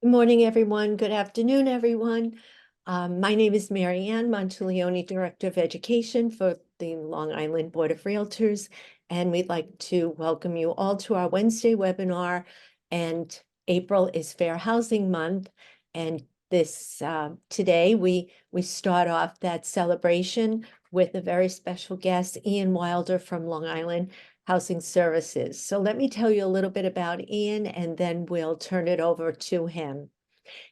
Good morning, everyone. Good afternoon, everyone. My name is Mary Ann Monteleone, Director of Education for the Long Island Board of Realtors, and we'd like to welcome you all to our Wednesday webinar. And April is Fair Housing Month, and this today we start off that celebration with a very special guest, Ian Wilder from Long Island Housing Services. So let me tell you a little bit about Ian, and then we'll turn it over to him.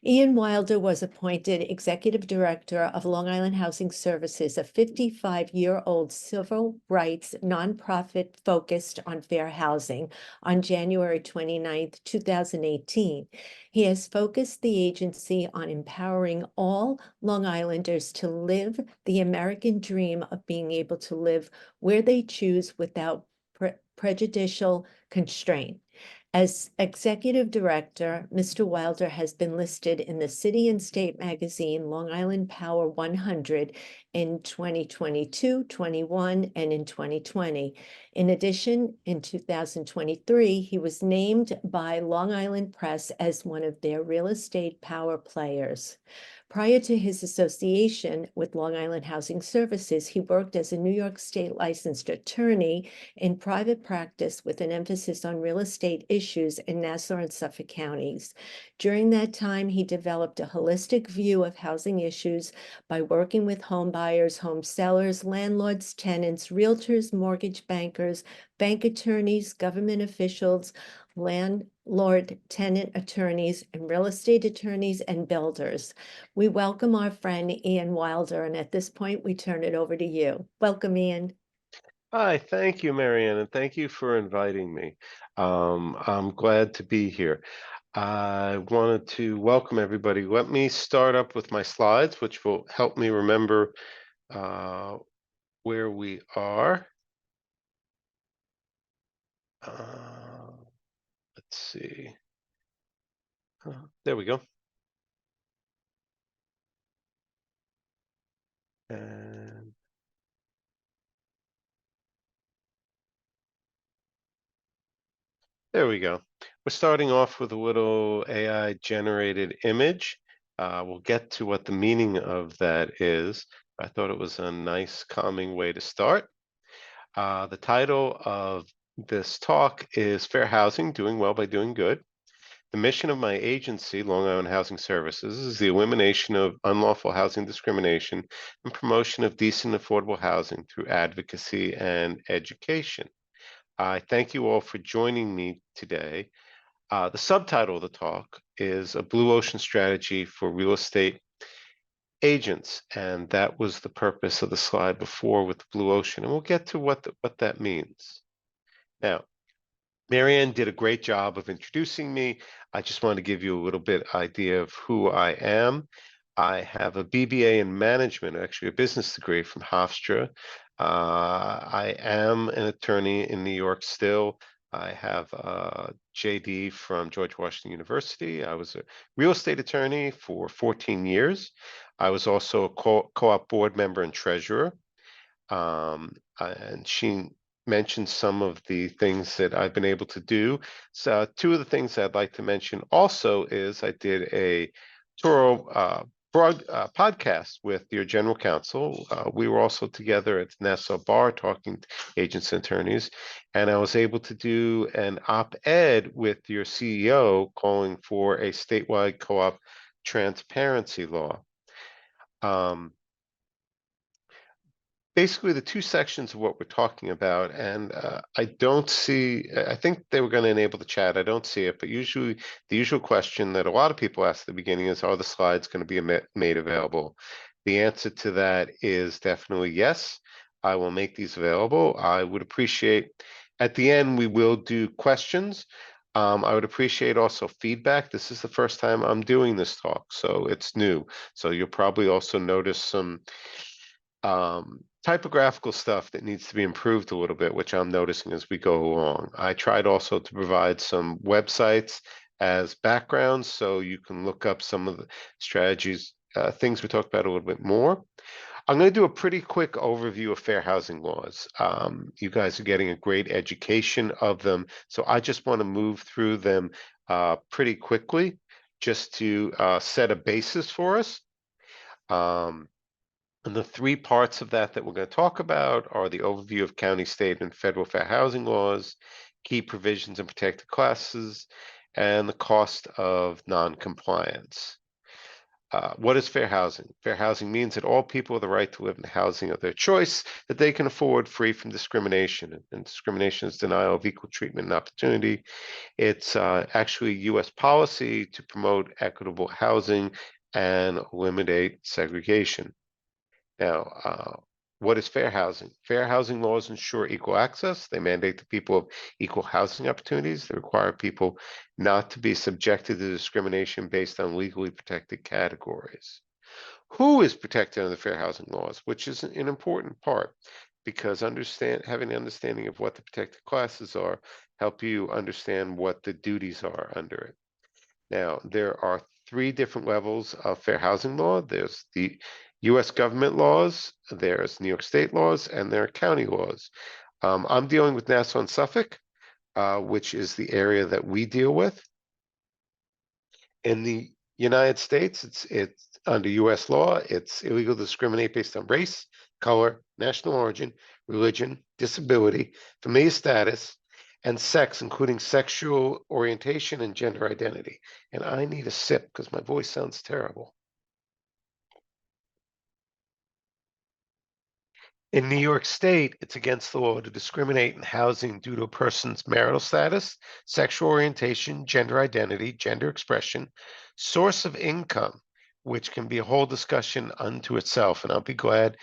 Ian Wilder was appointed Executive Director of Long Island Housing Services, a 55-year-old civil rights nonprofit focused on fair housing, on January 29th, 2018. He has focused the agency on empowering all Long Islanders to live the American dream of being able to live where they choose without prejudicial constraint. As executive director, Mr. Wilder has been listed in the City and State magazine Long Island Power 100 in 2022, 21, and in 2020. In addition, in 2023, he was named by Long Island Press as one of their real estate power players. Prior to his association with Long Island Housing Services, he worked as a New York State licensed attorney in private practice with an emphasis on real estate issues in Nassau and Suffolk counties. During that time, he developed a holistic view of housing issues by working with home buyers, home sellers, landlords, tenants, realtors, mortgage bankers, bank attorneys, government officials, landlord tenant attorneys, and real estate attorneys and builders. We welcome our friend Ian Wilder, and at this point, we turn it over to you. Welcome, Ian. Hi, thank you, Marianne, and thank you for inviting me. I'm glad to be here. I wanted to welcome everybody. Let me start up with my slides, which will help me remember uh, where we are. Uh, let's see. There we go. And there we go. We're starting off with a little AI generated image. We'll get to what the meaning of that is. I thought it was a nice, calming way to start. The title of this talk is Fair Housing, Doing Well by Doing Good. The mission of my agency, Long Island Housing Services, is the elimination of unlawful housing discrimination and promotion of decent and affordable housing through advocacy and education. I thank you all for joining me today. The subtitle of the talk is A Blue Ocean Strategy for Real Estate Agents, and that was the purpose of the slide before with the blue ocean, and we'll get to what that means. Now, Marianne did a great job of introducing me. I just want to give you a little bit idea of who I am. I have a BBA in management, actually a business degree from Hofstra. I am an attorney in New York still. I have a JD from George Washington University. I was a real estate attorney for 14 years. I was also a co-op board member and treasurer. And she mentioned some of the things that I've been able to do. So two of the things I'd like to mention also is I did a Toro podcast with your general counsel. We were also together at Nassau Bar talking to agents and attorneys, and I was able to do an op-ed with your CEO calling for a statewide co-op transparency law. Basically the two sections of what we're talking about, and I don't see, I think they were going to enable the chat. I don't see it, but usually the usual question that a lot of people ask at the beginning is, are the slides going to be made available? The answer to that is definitely yes. I will make these available. I would appreciate, at the end, we will do questions. I would appreciate also feedback. This is the first time I'm doing this talk, so it's new. So you'll probably also notice some typographical stuff that needs to be improved a little bit, which I'm noticing as we go along. I tried also to provide some websites as backgrounds so you can look up some of the strategies, things we talked about a little bit more. I'm going to do a pretty quick overview of fair housing laws. You guys are getting a great education of them, so I just want to move through them pretty quickly. just to set a basis for us. And the three parts of that we're going to talk about are the overview of county, state, and federal fair housing laws, key provisions and protected classes, and the cost of non-compliance. What is fair housing? Fair housing means that all people have the right to live in housing of their choice that they can afford, free from discrimination. And discrimination is denial of equal treatment and opportunity. It's actually U.S. policy to promote equitable housing and eliminate segregation. Now, what is fair housing? Fair housing laws ensure equal access. They mandate that people have equal housing opportunities. They require people not to be subjected to discrimination based on legally protected categories. Who is protected under the fair housing laws, which is an important part, because having an understanding of what the protected classes are help you understand what the duties are under it. Now, there are three different levels of fair housing law. There's the U.S. government laws, there's New York State laws, and there are county laws. I'm dealing with Nassau and Suffolk, which is the area that we deal with. In the United States, it's under U.S. law, it's illegal to discriminate based on race, color, national origin, religion, disability, familial status, and sex, including sexual orientation and gender identity. And I need a sip because my voice sounds terrible. In New York State, it's against the law to discriminate in housing due to a person's marital status, sexual orientation, gender identity, gender expression, source of income, which can be a whole discussion unto itself. And I'll be glad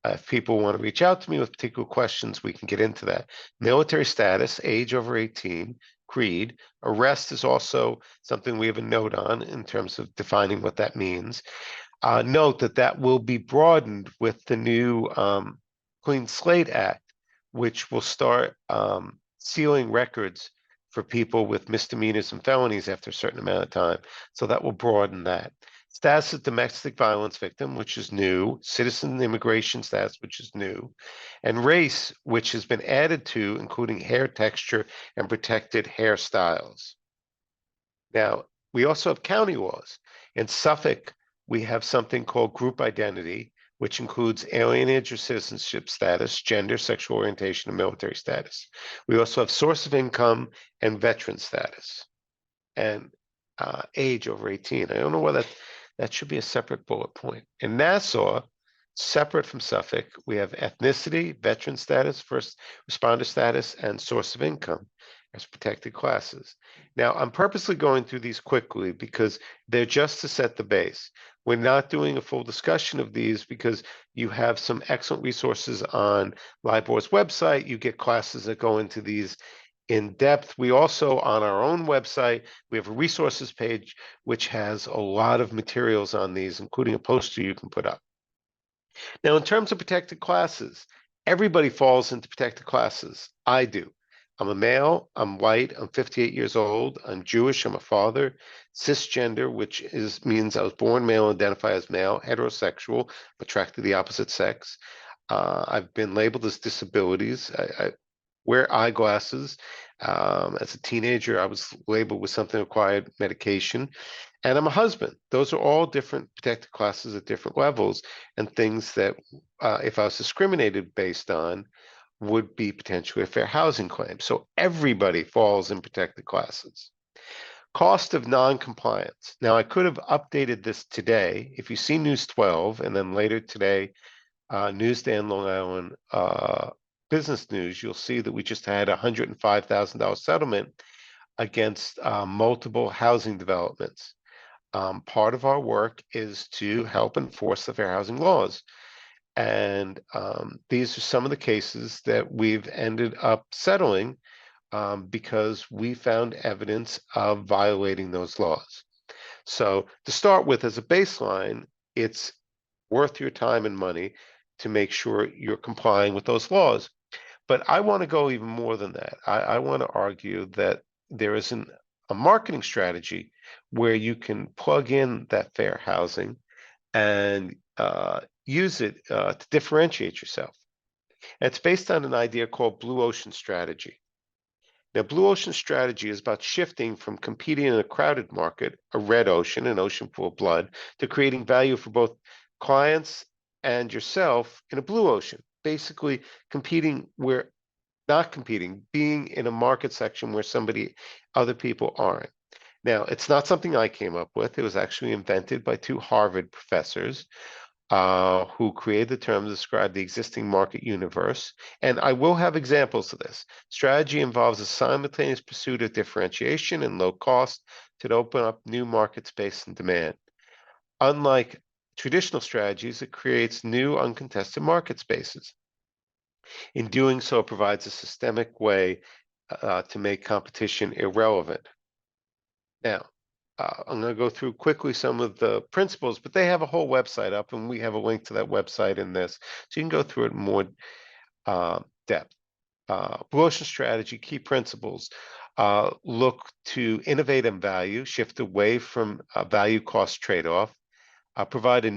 if people want to reach out to me with particular questions, we can get into that. Military status, age over 18, creed. Arrest is also something we have a note on in terms of defining what that means. Note that will be broadened with the new Clean Slate Act, which will start sealing records for people with misdemeanors and felonies after a certain amount of time. So that will broaden that. Status of domestic violence victim, which is new. Citizen immigration status, which is new. And race, which has been added to, including hair texture and protected hairstyles. Now, we also have county laws. In Suffolk, we have something called group identity, which includes alienage or citizenship status, gender, sexual orientation, and military status. We also have source of income and veteran status, and age over 18. I don't know whether that should be a separate bullet point. In Nassau, separate from Suffolk, we have ethnicity, veteran status, first responder status, and source of income as protected classes. Now, I'm purposely going through these quickly because they're just to set the base. We're not doing a full discussion of these because you have some excellent resources on LIBOR's website. You get classes that go into these in depth. We also, on our own website, we have a resources page which has a lot of materials on these, including a poster you can put up. Now, in terms of protected classes, everybody falls into protected classes. I do. I'm a male, I'm white, I'm 58 years old, I'm Jewish, I'm a father, cisgender, which means I was born male, identify as male, heterosexual, attracted to the opposite sex. I've been labeled as disabilities. I wear eyeglasses. As a teenager, I was labeled with something required medication. And I'm a husband. Those are all different protected classes at different levels and things that if I was discriminated based on, would be potentially a fair housing claim. So everybody falls in protected classes. Cost of non-compliance. Now, I could have updated this today. If you see News 12 and then later today, Newsstand Long Island Business News, you'll see that we just had a $105,000 settlement against multiple housing developments. Part of our work is to help enforce the fair housing laws. And these are some of the cases that we've ended up settling because we found evidence of violating those laws. So to start with, as a baseline, it's worth your time and money to make sure you're complying with those laws. But I want to go even more than that. I want to argue that there isn't a marketing strategy where you can plug in that fair housing and use it to differentiate yourself. And it's based on an idea called blue ocean strategy. Now, Blue Ocean strategy is about shifting from competing in a crowded market, a red ocean, an ocean full of blood, to creating value for both clients and yourself in a blue ocean. Basically, competing where not competing, being in a market section where other people aren't. Now, it's not something I came up with. It was actually invented by two Harvard professors who created the term to describe the existing market universe. And I will have examples of this. Strategy involves a simultaneous pursuit of differentiation and low cost to open up new market space and demand. Unlike traditional strategies, it creates new uncontested market spaces. In doing so, it provides a systemic way to make competition irrelevant. Now, I'm going to go through quickly some of the principles, but they have a whole website up, and we have a link to that website in this. So you can go through it in more depth. Blue Ocean strategy, key principles. Look to innovate and value, shift away from a value cost trade-off, provide a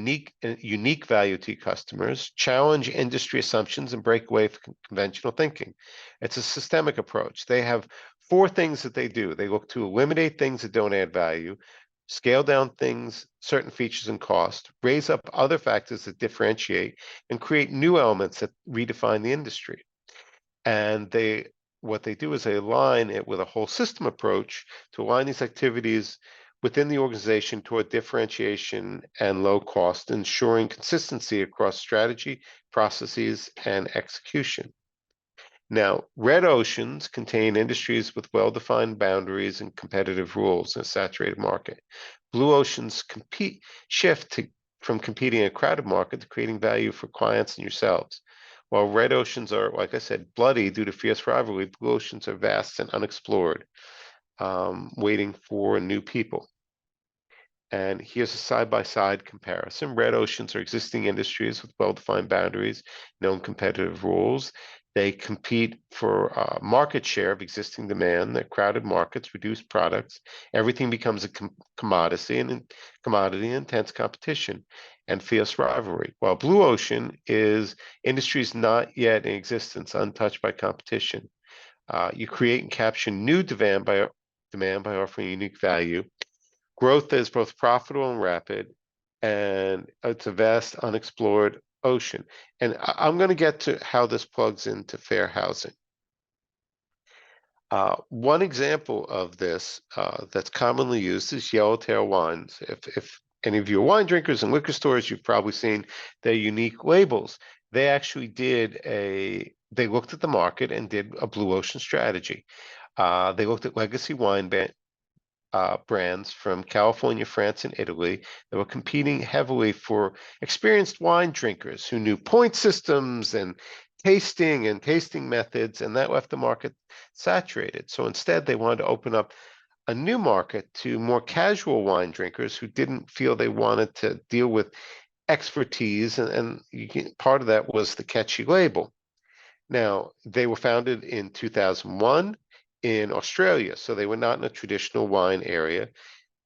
unique value to customers, challenge industry assumptions, and break away from conventional thinking. It's a systemic approach. They have 4 things that they do. They look to eliminate things that don't add value, scale down things, certain features and cost, raise up other factors that differentiate, and create new elements that redefine the industry. And what they do is they align it with a whole system approach to align these activities within the organization toward differentiation and low cost, ensuring consistency across strategy, processes, and execution. Now, red oceans contain industries with well-defined boundaries and competitive rules in a saturated market. Blue oceans shift from competing in a crowded market to creating value for clients and yourselves. While red oceans are, like I said, bloody due to fierce rivalry, blue oceans are vast and unexplored, waiting for new people. And here's a side-by-side comparison. Red oceans are existing industries with well-defined boundaries, known competitive rules. They compete for market share of existing demand. They're crowded markets, reduced products. Everything becomes a commodity and intense competition and fierce rivalry. While blue ocean is industries not yet in existence, untouched by competition. You create and capture new demand by offering unique value. Growth is both profitable and rapid, and it's a vast unexplored ocean. And I'm going to get to how this plugs into fair housing. One example of this that's commonly used is yellowtail wines. If any of you are wine drinkers in liquor stores, you've probably seen their unique labels. They actually they looked at the market and did a blue ocean strategy. They looked at legacy wine brands from California, France, and Italy that were competing heavily for experienced wine drinkers who knew point systems and tasting methods, and that left the market saturated. So instead, they wanted to open up a new market to more casual wine drinkers who didn't feel they wanted to deal with expertise, and part of that was the catchy label. Now, they were founded in 2001 in Australia, so they were not in a traditional wine area,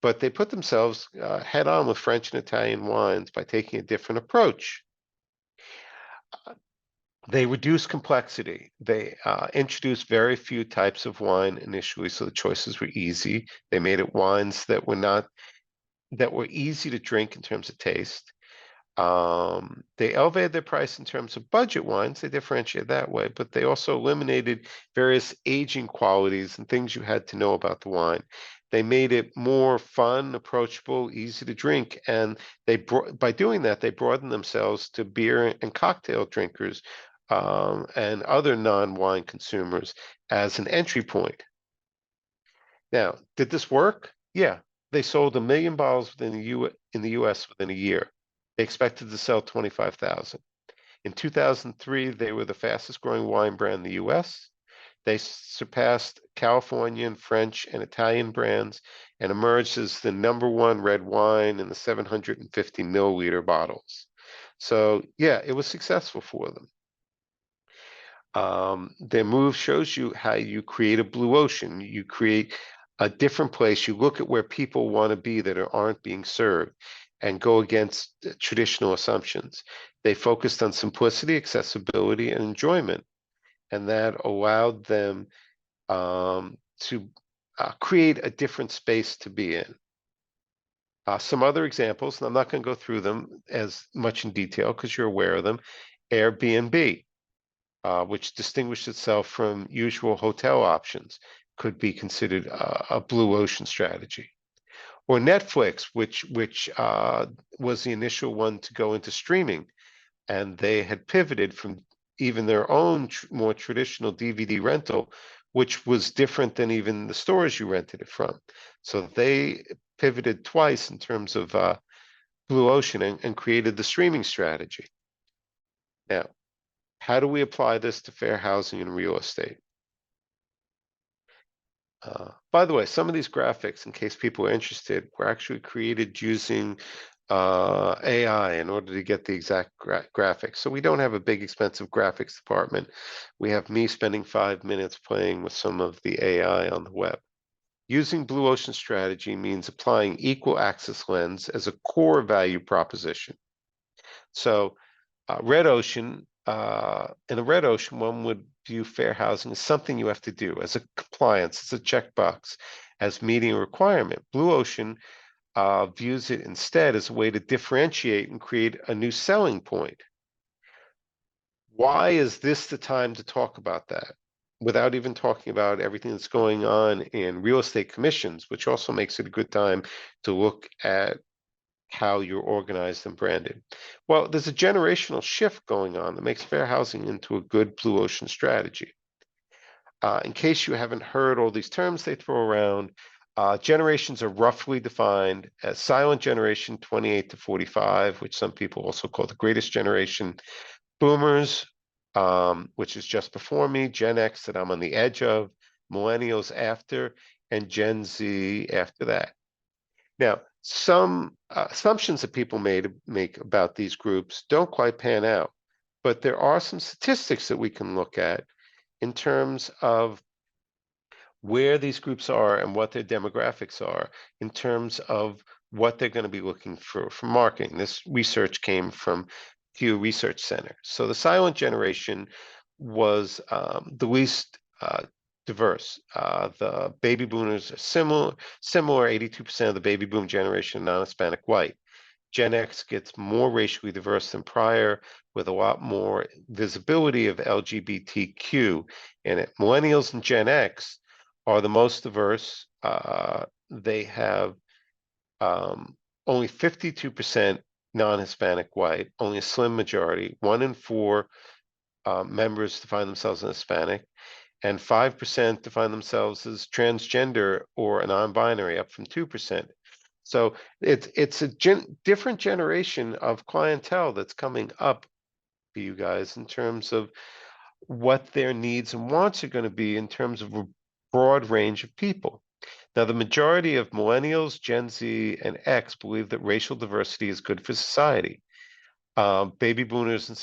but they put themselves head on with French and Italian wines by taking a different approach. They reduced complexity. They introduced very few types of wine initially, so the choices were easy. They made it wines that were easy to drink in terms of taste. They elevated their price in terms of budget wines. They differentiated that way, but they also eliminated various aging qualities and things you had to know about the wine. They made it more fun, approachable, easy to drink, and by doing that, they broadened themselves to beer and cocktail drinkers and other non-wine consumers as an entry point. Now, did this work? Yeah, they sold 1 million bottles in the U.S. within a year. They expected to sell 25,000. In 2003, they were the fastest growing wine brand in the US. They surpassed Californian, French, and Italian brands and emerged as the #1 red wine in the 750 milliliter bottles. So yeah, it was successful for them. Their move shows you how you create a blue ocean. You create a different place. You look at where people want to be that aren't being served and go against traditional assumptions. They focused on simplicity, accessibility, and enjoyment, and that allowed them to create a different space to be in. Some other examples, and I'm not going to go through them as much in detail because you're aware of them. Airbnb, which distinguished itself from usual hotel options, could be considered a blue ocean strategy. Or Netflix, which was the initial one to go into streaming, and they had pivoted from even their own more traditional DVD rental, which was different than even the stores you rented it from. So they pivoted twice in terms of blue ocean and created the streaming strategy. Now, how do we apply this to fair housing and real estate? By the way, some of these graphics, in case people are interested, were actually created using AI in order to get the exact graphics. So we don't have a big expensive graphics department. We have me spending 5 minutes playing with some of the AI on the web. Using Blue Ocean strategy means applying equal access lens as a core value proposition. So Red Ocean, in a Red Ocean, one would view fair housing as something you have to do, as a compliance, as a checkbox, as meeting a requirement. Blue Ocean views it instead as a way to differentiate and create a new selling point. Why is this the time to talk about that? Without even talking about everything that's going on in real estate commissions, which also makes it a good time to look at how you're organized and branded. Well, there's a generational shift going on that makes fair housing into a good blue ocean strategy. In case you haven't heard all these terms they throw around, generations are roughly defined as silent generation 28 to 45, which some people also call the greatest generation, boomers, which is just before me, Gen X that I'm on the edge of, millennials after, and Gen Z after that. Now, some assumptions that people make about these groups don't quite pan out, but there are some statistics that we can look at in terms of where these groups are and what their demographics are, in terms of what they're going to be looking for marketing. This research came from Pew Research Center. So the silent generation was the least diverse. The baby boomers are similar, 82% of the baby boom generation non-Hispanic white. Gen X gets more racially diverse than prior, with a lot more visibility of LGBTQ in it. Millennials and Gen X are the most diverse. They have only 52% non-Hispanic white, only a slim majority. 1 in 4 members define themselves as Hispanic, and 5% define themselves as transgender or a non-binary, up from 2%. So it's a different generation of clientele that's coming up for you guys in terms of what their needs and wants are going to be in terms of a broad range of people. Now, the majority of millennials, Gen Z, and X believe that racial diversity is good for society. Baby boomers and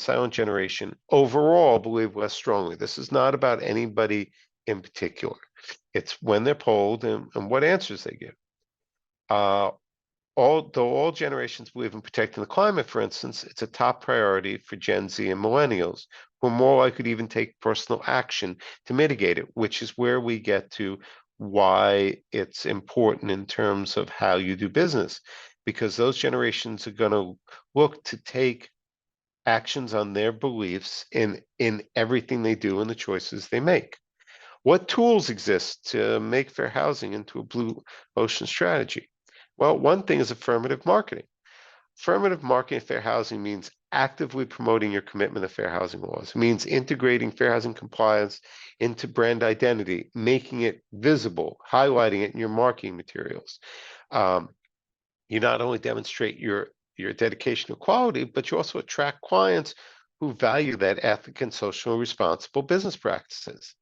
silent generation overall believe less strongly. This is not about anybody in particular. It's when they're polled and what answers they give. Though all generations believe in protecting the climate, for instance, it's a top priority for Gen Z and millennials, who are more likely to even take personal action to mitigate it, which is where we get to why it's important in terms of how you do business, because those generations are going to look to take actions on their beliefs in everything they do and the choices they make. What tools exist to make fair housing into a blue ocean strategy? Well, one thing is affirmative marketing. Affirmative marketing of fair housing means actively promoting your commitment to fair housing laws. It means integrating fair housing compliance into brand identity, making it visible, highlighting it in your marketing materials. You not only demonstrate your dedication to quality, but you also attract clients who value that ethic and social responsible business practices.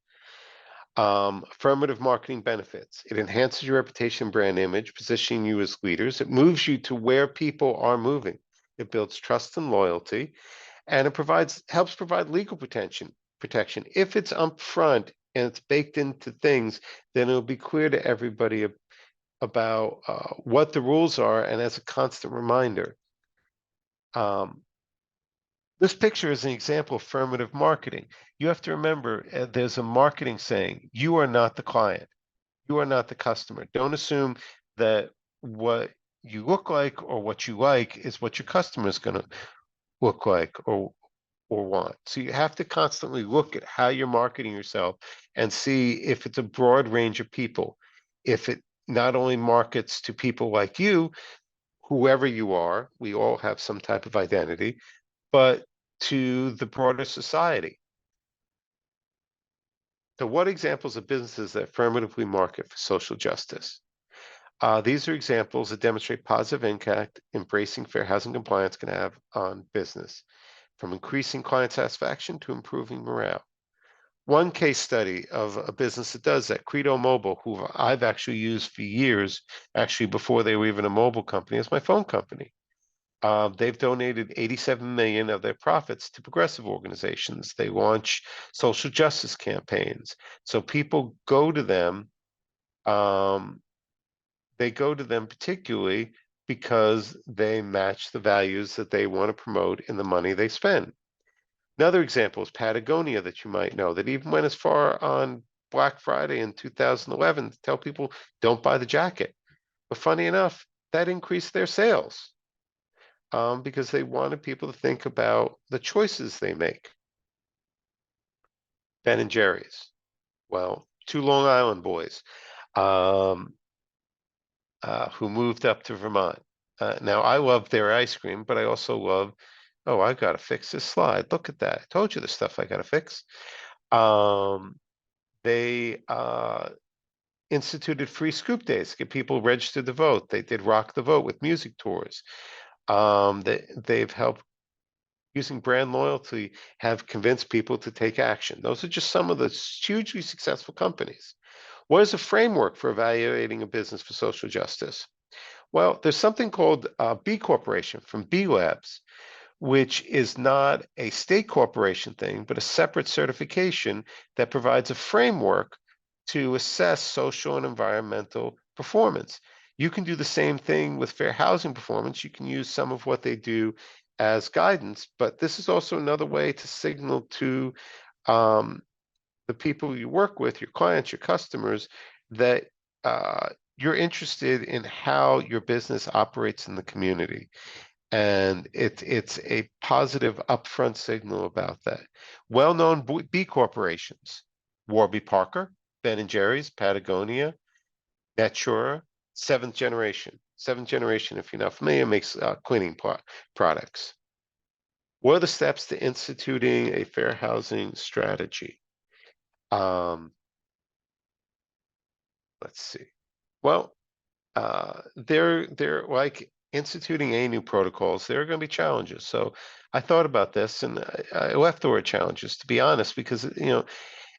Affirmative marketing benefits. It enhances your reputation and brand image, positioning you as leaders. It moves you to where people are moving. It builds trust and loyalty, and it helps provide legal protection. If it's upfront and it's baked into things, then it'll be clear to everybody about what the rules are, and as a constant reminder. This picture is an example of affirmative marketing. You have to remember there's a marketing saying, you are not the client. You are not the customer. Don't assume that what you look like or what you like is what your customer is going to look like or want. So you have to constantly look at how you're marketing yourself and see if it's a broad range of people. If it not only markets to people like you, whoever you are, we all have some type of identity, but to the broader society. So what examples of businesses that affirmatively market for social justice? These are examples that demonstrate positive impact embracing fair housing compliance can have on business, from increasing client satisfaction to improving morale. One case study of a business that does that, Credo Mobile, who I've actually used for years, actually before they were even a mobile company, is my phone company. They've donated 87 million of their profits to progressive organizations. They launch social justice campaigns. So people go to them. They go to them particularly because they match the values that they want to promote in the money they spend. Another example is Patagonia that you might know, that even went as far on Black Friday in 2011 to tell people don't buy the jacket. But funny enough, that increased their sales because they wanted people to think about the choices they make. Ben and Jerry's, well, two Long Island boys um, who moved up to Vermont. Now, I love their ice cream, but I also love, oh, I got to fix this slide. Look at that. I told you the stuff I got to fix. They instituted free scoop days to get people registered to vote. They did Rock the Vote with music tours. They've helped using brand loyalty have convinced people to take action. Those are just some of the hugely successful companies. What is a framework for evaluating a business for social justice? Well, there's something called B Corporation from B Labs, which is not a state corporation thing, but a separate certification that provides a framework to assess social and environmental performance. You can do the same thing with fair housing performance. You can use some of what they do as guidance, but this is also another way to signal to um, the people you work with, your clients, your customers, that you're interested in how your business operates in the community. And it's a positive upfront signal about that. Well-known B corporations, Warby Parker, Ben and Jerry's, Patagonia, Natura, Seventh Generation. Seventh Generation, if you're not familiar, makes cleaning products. What are the steps to instituting a fair housing strategy? Let's see. Well, they're like instituting any new protocols. There are going to be challenges. So I thought about this, and I left the word challenges, to be honest, because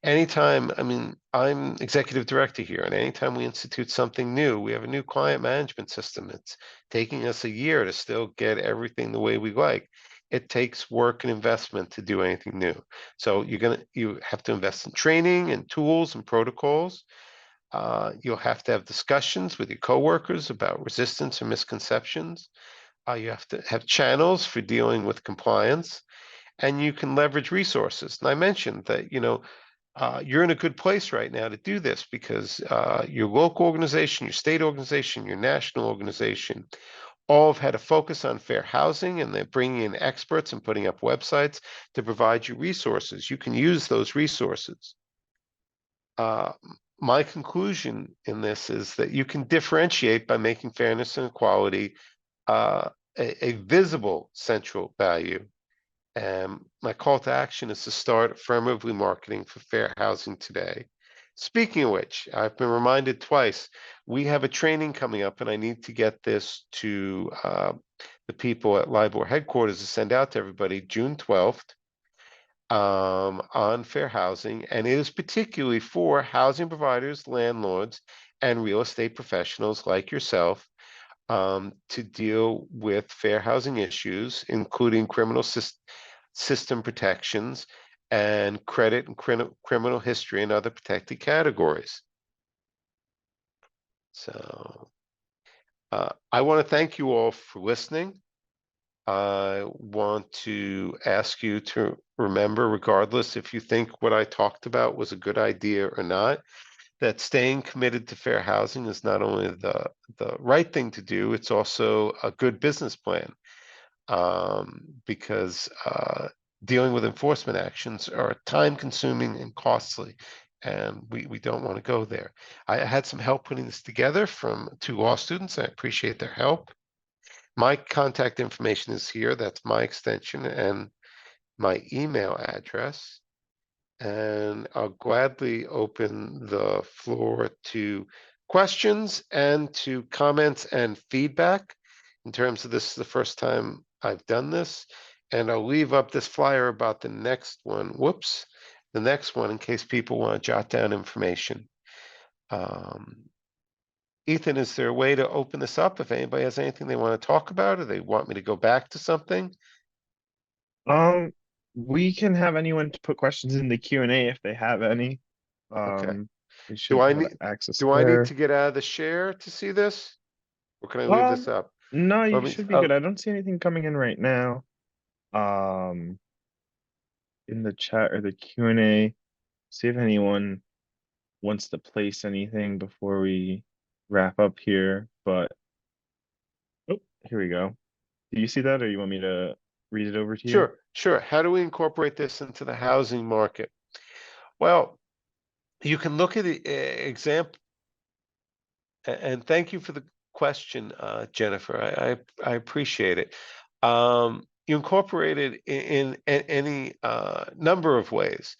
anytime, I mean, I'm executive director here, and anytime we institute something new, we have a new client management system. It's taking us a year to still get everything the way we like. It takes work and investment to do anything new. So you have to invest in training and tools and protocols. You'll have to have discussions with your coworkers about resistance or misconceptions. You have to have channels for dealing with compliance, and you can leverage resources. And I mentioned that, you're in a good place right now to do this because your local organization, your state organization, your national organization all have had a focus on fair housing, and they're bringing in experts and putting up websites to provide you resources. You can use those resources. My conclusion in this is that you can differentiate by making fairness and equality a visible central value. And my call to action is to start affirmatively marketing for fair housing today. Speaking of which, I've been reminded twice, we have a training coming up, and I need to get this to the people at LIBOR headquarters to send out to everybody June 12th. On fair housing, and it is particularly for housing providers, landlords, and real estate professionals like yourself to deal with fair housing issues, including criminal system protections and credit and criminal history and other protected categories. So I want to thank you all for listening. I want to ask you to remember, regardless if you think what I talked about was a good idea or not, that staying committed to fair housing is not only the right thing to do, it's also a good business plan. Because dealing with enforcement actions are time consuming and costly, and we don't want to go there. I had some help putting this together from two law students. I appreciate their help. My contact information is here. That's my extension and my email address. And I'll gladly open the floor to questions and to comments and feedback. In terms of, this is the first time I've done this, and I'll leave up this flyer about the next one. Whoops, the next one, in case people want to jot down information. Ethan, is there a way to open this up if anybody has anything they want to talk about, or they want me to go back to something? Um, we can have anyone to put questions in the Q&A if they have any. Okay. We Do should I have need access do I need there. to get out of the share to see this? Or can I leave this Um, up? no, Let you me, should be good. I don't see anything coming in right now. Um, in the chat or the Q&A. See if anyone wants to place anything before we wrap up here. But oh, here we go. Do you see that, or you want me to read it over to you? sure. How do we incorporate this into the housing market? Well, you can look at the example, and thank you for the question, Jennifer. I appreciate it. You incorporate it in any number of ways.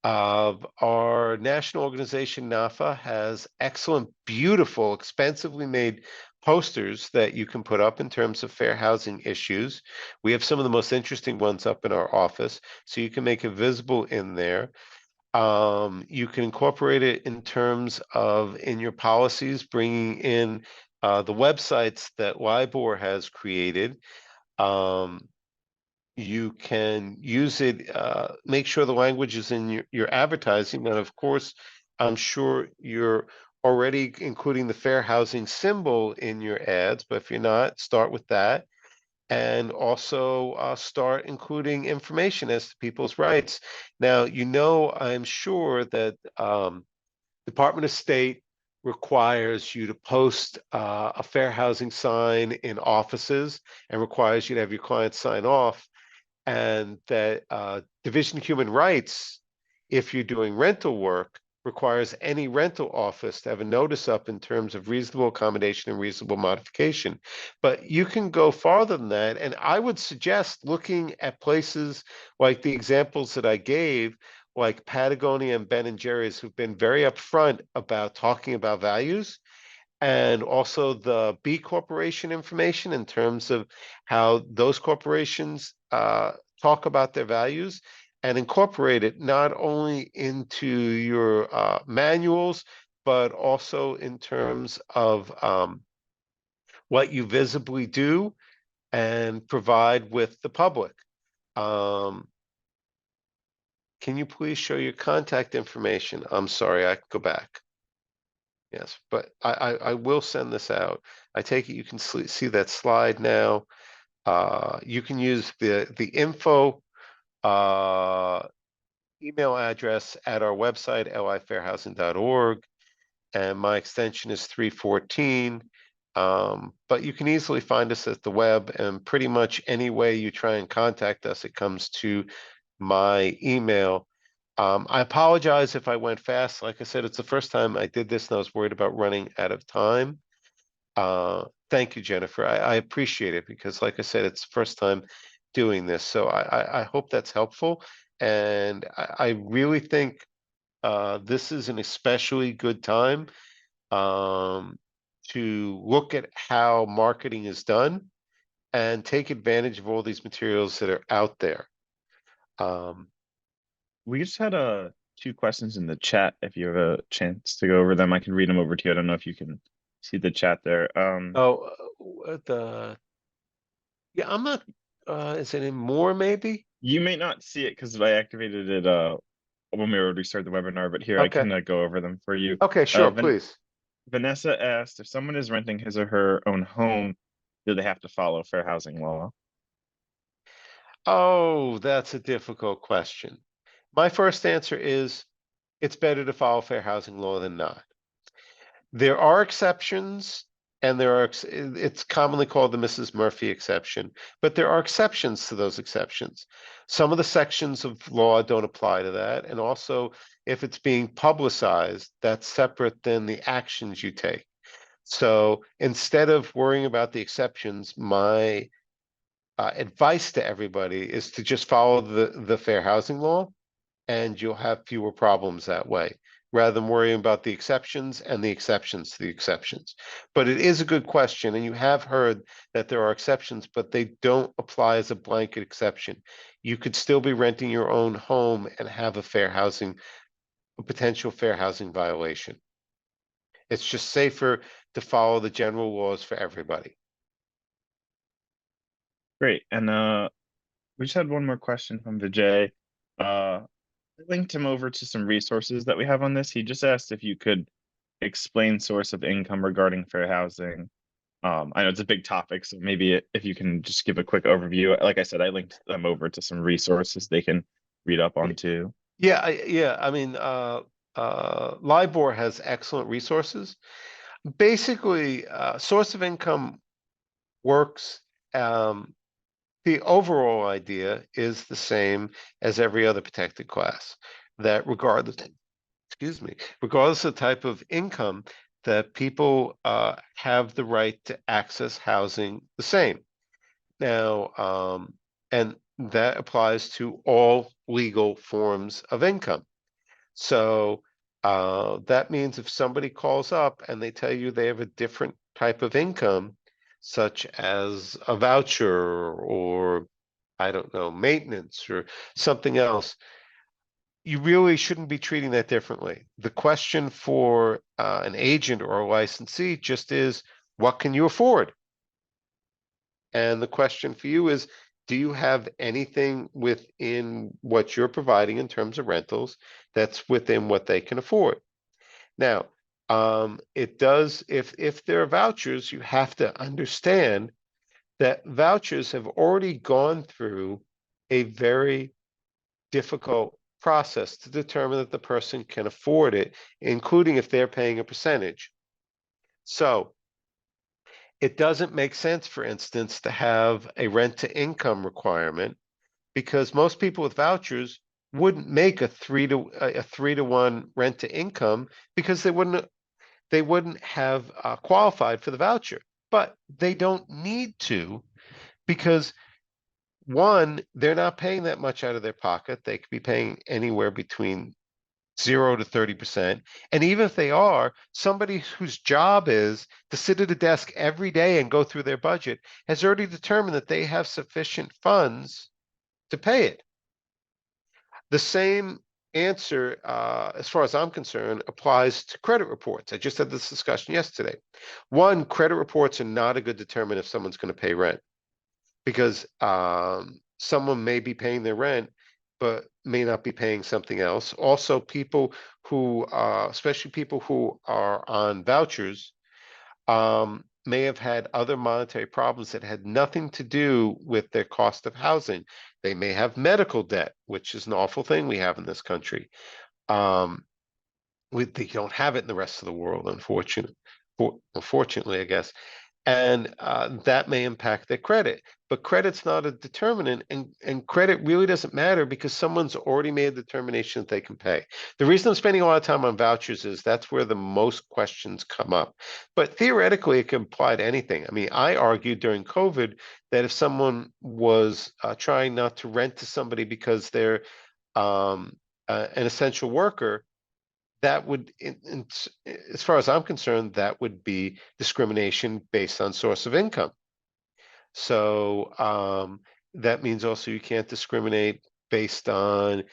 Our national organization, NAFA, has excellent, beautiful, expensively made posters that you can put up in terms of fair housing issues. We have some of the most interesting ones up in our office, so you can make it visible in there. You can incorporate it in terms of in your policies, bringing in the websites that LIBOR has created. Um, you can use it, make sure the language is in your advertising. And of course, I'm sure you're already including the fair housing symbol in your ads, but if you're not, start with that. And also start including information as to people's rights. Now, I'm sure that Department of State requires you to post a fair housing sign in offices and requires you to have your clients sign off, and that Division of Human Rights, if you're doing rental work, requires any rental office to have a notice up in terms of reasonable accommodation and reasonable modification. But you can go farther than that, and I would suggest looking at places like the examples that I gave, like Patagonia and Ben and Jerry's, who've been very upfront about talking about values, and also the B Corporation information in terms of how those corporations talk about their values, and incorporate it not only into your manuals, but also in terms of what you visibly do and provide with the public. Can you please show your contact information? I'm sorry, I go back. Yes, but I will send this out. I take it you can see that slide now. You can use the info email address at our website, lifairhousing.org, and my extension is 314. But you can easily find us at the web, and pretty much any way you try and contact us, it comes to my email. I apologize if I went fast. Like I said, it's the first time I did this and I was worried about running out of time. Thank you, Jennifer. I appreciate it because, like I said, it's the first time doing this. So I hope that's helpful. And I really think this is an especially good time to look at how marketing is done and take advantage of all these materials that are out there. We just had two questions in the chat. If you have a chance to go over them, I can read them over to you. I don't know if you can see the chat there. Oh, yeah, I'm not, is it in more maybe? You may not see it because I activated it when we already started the webinar, but here I Okay. can go over them for you. Okay, sure, Van please. Vanessa asked if someone is renting his or her own home, do they have to follow fair housing law? Oh, that's a difficult question. My first answer is it's better to follow fair housing law than not. There are exceptions, and it's commonly called the Mrs. Murphy exception, but there are exceptions to those exceptions. Some of the sections of law don't apply to that, and also if it's being publicized, that's separate than the actions you take. So instead of worrying about the exceptions, my advice to everybody is to just follow the fair housing law, and you'll have fewer problems that way, rather than worrying about the exceptions and the exceptions to the exceptions. But it is a good question, and you have heard that there are exceptions, but they don't apply as a blanket exception. You could still be renting your own home and have a potential fair housing violation. It's just safer to follow the general laws for everybody. Great. And we just had one more question from Vijay. I linked him over to some resources that we have on this. He just asked if you could explain source of income regarding fair housing. I know it's a big topic, so maybe if you can just give a quick overview. Like I said, I linked them over to some resources they can read up on too. Yeah, I mean, LIBOR has excellent resources. Basically, source of income works. The overall idea is the same as every other protected class, that regardless of the type of income, that people have the right to access housing the same. Now, and that applies to all legal forms of income. So that means if somebody calls up and they tell you they have a different type of income, such as a voucher or, I don't know, maintenance or something else, you really shouldn't be treating that differently. The question for an agent or a licensee just is, what can you afford? And the question for you is, do you have anything within what you're providing in terms of rentals that's within what they can afford? Now, it does, if there are vouchers, you have to understand that vouchers have already gone through a very difficult process to determine that the person can afford it, including if they're paying a percentage. So it doesn't make sense, for instance, to have a rent to income requirement, because most people with vouchers wouldn't make a 3-to-1 rent to income, because they wouldn't have qualified for the voucher. But they don't need to, because one, they're not paying that much out of their pocket. They could be paying anywhere between 0 to 30%. And even if they are, somebody whose job is to sit at a desk every day and go through their budget has already determined that they have sufficient funds to pay it. The same answer, as far as I'm concerned, applies to credit reports. I just had this discussion yesterday. One, credit reports are not a good determinant if someone's going to pay rent, because someone may be paying their rent, but may not be paying something else. Also, people who, especially people who are on vouchers, may have had other monetary problems that had nothing to do with their cost of housing. They may have medical debt, which is an awful thing we have in this country. They don't have it in the rest of the world, unfortunately, I guess. And that may impact their credit. But credit's not a determinant, and credit really doesn't matter because someone's already made a determination that they can pay. The reason I'm spending a lot of time on vouchers is that's where the most questions come up. But theoretically, it can apply to anything. I mean, I argued during COVID that if someone was trying not to rent to somebody because they're an essential worker, that would, as far as I'm concerned, that would be discrimination based on source of income. So that means also you can't discriminate based on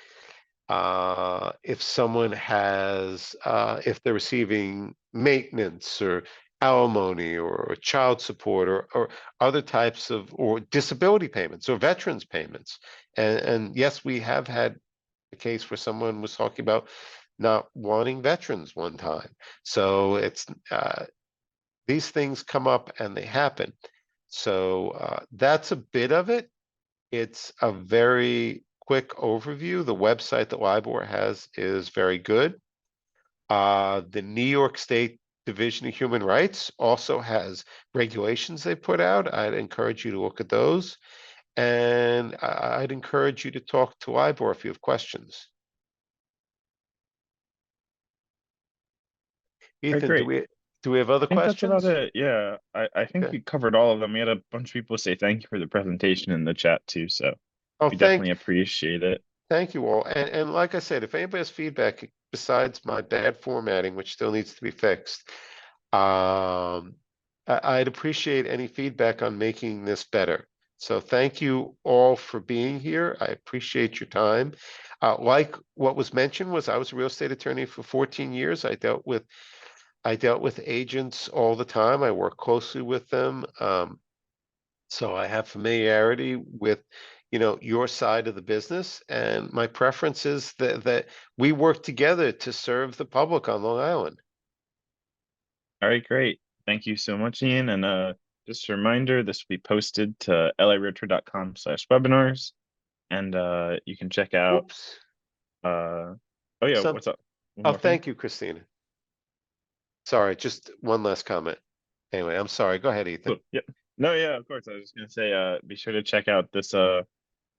if someone has, if they're receiving maintenance or alimony or child support or other types of, or disability payments or veterans payments. And yes, we have had a case where someone was talking about not wanting veterans one time. So it's these things come up and they happen. So that's a bit of it. It's a very quick overview. The website that LIBOR has is very good. The New York State Division of Human Rights also has regulations they put out. I'd encourage you to look at those. And I'd encourage you to talk to LIBOR if you have questions. Alright, Ethan, great. do we have other I think that's about questions? it. Yeah, I think Okay. we covered all of them. We had a bunch of people say thank you for the presentation in the chat too, so Oh, we definitely appreciate it. thank you all. And like I said, if anybody has feedback besides my bad formatting, which still needs to be fixed, I'd appreciate any feedback on making this better. So thank you all for being here. I appreciate your time. Like what was mentioned was I was a real estate attorney for 14 years. I dealt with agents all the time. I work closely with them. So I have familiarity with, your side of the business, and my preference is that we work together to serve the public on Long Island. Alright, great. Thank you so much, Ian. And just a reminder, this will be posted to larealtor.com/webinars. And you can check out Whoops. oh yeah, Some, what's up? One oh, more thing? thank you, Christina. Sorry, just one last comment. Anyway, I'm sorry. Go ahead, Ethan. Cool. Yep. No, yeah, of course. I was just gonna say, be sure to check out this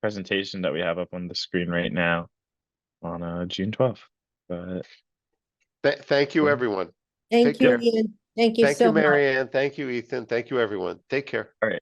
presentation that we have up on the screen right now on June 12th. But Thank you, everyone. Thank Take you, care. Ian. Thank you Thank you, so much. Mary Ann. Thank you, Ethan. Thank you, everyone. Take care. all right.